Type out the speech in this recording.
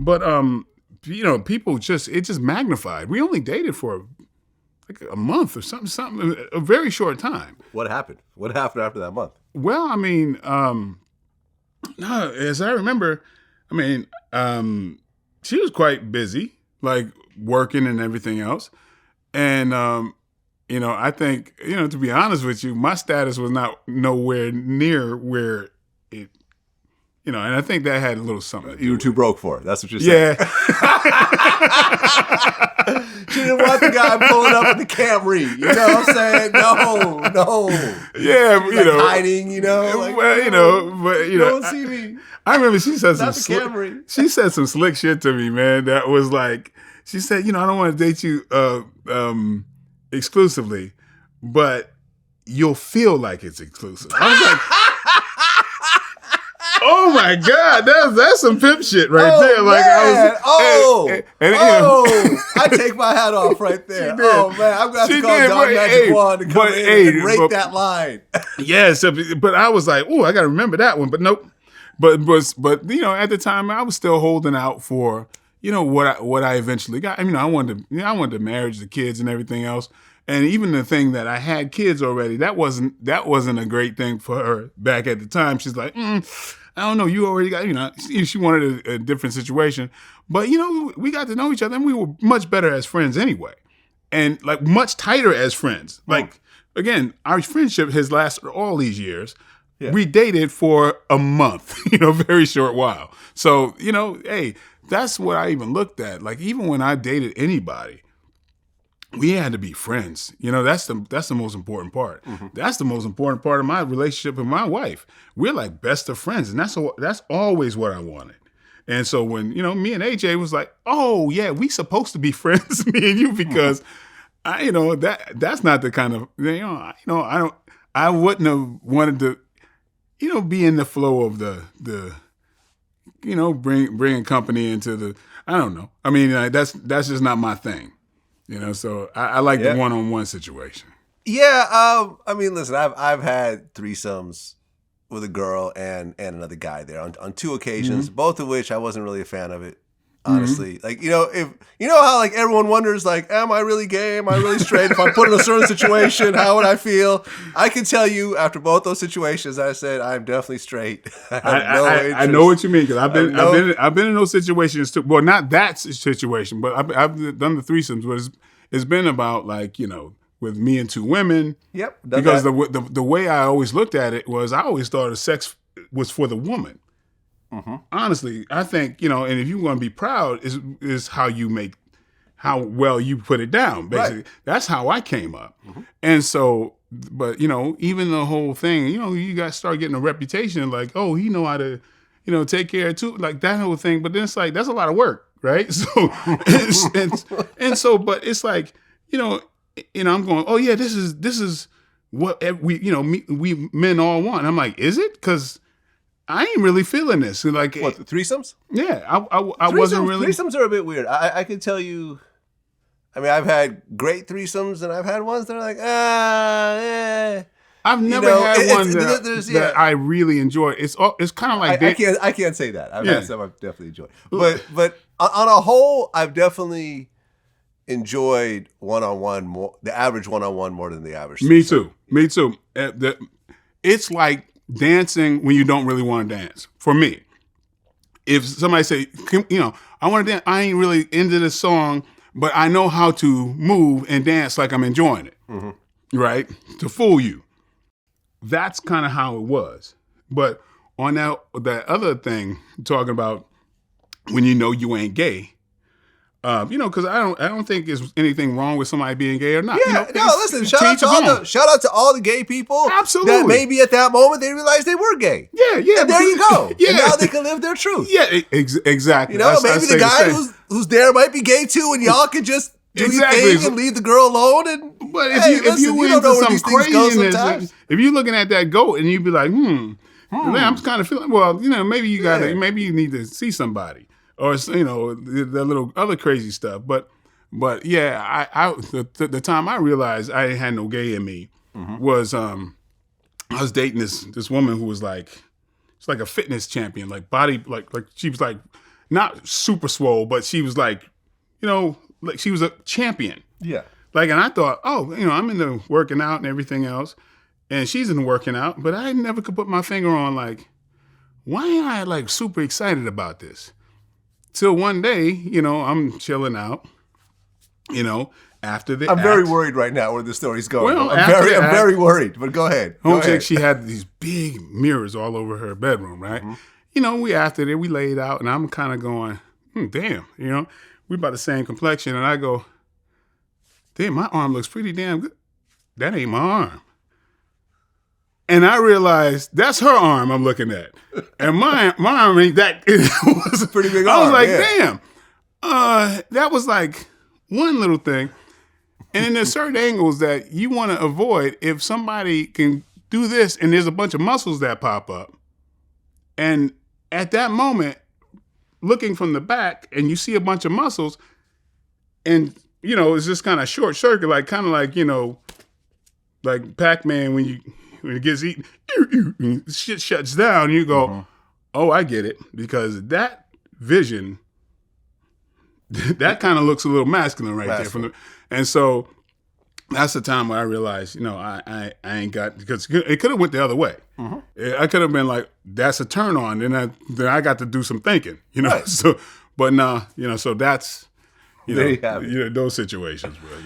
But people it just magnified. We only dated for like a month or something, a very short time. What happened? What happened after that month? Well, I mean, no, as I remember, I mean, she was quite busy, like working and everything else. And, I think, to be honest with you, my status was not nowhere near where it, and I think that had a little something. You were too broke for it. That's what you're saying. Yeah. She didn't want the guy pulling up with the Camry. You know what I'm saying? No. Yeah, hiding. But don't see me. I remember she said Camry. some slick shit to me, man. That was like, she said, I don't want to date you exclusively, but you'll feel like it's exclusive. I was like, oh my God, that's some pimp shit right there. Like, I take my hat off right there. Oh man, I'm gonna have to call Don Magic Wand to come in and rate that line. Yes, but I was like, oh, I gotta remember that one. But nope. But at the time I was still holding out for what I eventually got. I mean, I wanted the marriage, the kids, and everything else. And even the thing that I had kids already, that wasn't a great thing for her back at the time. She's like, I don't know, you already got, she wanted a different situation. But, we got to know each other and we were much better as friends anyway. And like much tighter as friends. Like, again, our friendship has lasted all these years. Yeah. We dated for a month, very short while. So, hey, that's what I even looked at. Like, even when I dated anybody, we had to be friends. That's the most important part. Mm-hmm. That's the most important part of my relationship with my wife. We're like best of friends, and that's always what I wanted. And so when me and AJ was like, oh yeah, we supposed to be friends, me and you, because that's not the kind of I wouldn't have wanted to be in the flow of the bringing company into the, I don't know. I mean that's just not my thing. So I like the one-on-one situation. Yeah, I mean, listen, I've had threesomes with a girl and another guy there on two occasions, mm-hmm. both of which I wasn't really a fan of it, honestly. Mm-hmm. Like, if how like everyone wonders, like, am I really gay? Am I really straight? If I'm put in a certain situation, how would I feel? I can tell you after both those situations, I said I'm definitely straight. I know what you mean, because I've been in those situations too. Well, not that situation, but I've done the threesomes where it's been about like with me and two women. Yep. Because the way I always looked at it was I always thought sex was for the woman. Mm-hmm. Honestly, I think and if you want to be proud, is how well you put it down. Basically, right. That's how I came up, mm-hmm. And so, but even the whole thing, you guys start getting a reputation like, oh, he know how to, take care of too, like that whole thing. But then it's like that's a lot of work, right? So, and so, but it's like I'm going, oh yeah, this is what we men all want. I'm like, is it? Because I ain't really feeling this. Like, what, the threesomes? Yeah, I wasn't really. Threesomes are a bit weird. I can tell you. I mean, I've had great threesomes, and I've had ones that are like, I've never had one that I really enjoyed. It's kind of like I can't say that. I've had some I've definitely enjoyed, but on a whole, I've definitely enjoyed one-on-one more, the average one-on-one more than the average. Me too. It's like dancing when you don't really want to dance. For me, if somebody say, I want to dance, I ain't really into this song, but I know how to move and dance like I'm enjoying it, mm-hmm. right? To fool you. That's kind of how it was. But on that other thing, talking about when you ain't gay, because I don't think there's anything wrong with somebody being gay or not. Yeah, listen. Shout out to all the gay people. Absolutely. That maybe at that moment they realized they were gay. Yeah. And there you go. Yeah. And now they can live their truth. Yeah, exactly. Maybe the guy who's there might be gay too, and y'all can just do your thing and leave the girl alone. But if you into some craziness, if you're looking at that goat and you be like, man, I'm kind of feeling. Well, maybe you need to see somebody. Or the little other crazy stuff, but yeah, the time I realized I had no gay in me mm-hmm. was I was dating this woman who was like, it's like a fitness champion, like body, like she was like not super swole, but she was like, like she was a champion. Yeah. Like, and I thought, oh, I'm into working out and everything else, and she's into working out, but I never could put my finger on, like, why am I, like, super excited about this? Till one day, I'm chilling out, after the I'm act. very worried right now where the story's going. Well, I'm very worried, but go ahead. Home chick, she had these big mirrors all over her bedroom, right? Mm-hmm. We after that, we laid out, and I'm kind of going, damn, we about the same complexion, and I go, damn, my arm looks pretty damn good. That ain't my arm. And I realized that's her arm I'm looking at. And my arm ain't that. It was a pretty big arm. I was like, damn. That was like one little thing. And then there's certain angles that you want to avoid if somebody can do this and there's a bunch of muscles that pop up. And at that moment, looking from the back and you see a bunch of muscles and it's just kind of short circuit, like kind of like, like Pac-Man when it gets eaten, shit shuts down. And you go, oh, I get it. Because that vision, that kind of looks a little masculine there. And so that's the time where I realized, I ain't got, because it could have went the other way. I could have been like, that's a turn on. Then I got to do some thinking, Right. So, but no, so that's, there you have it. those situations where,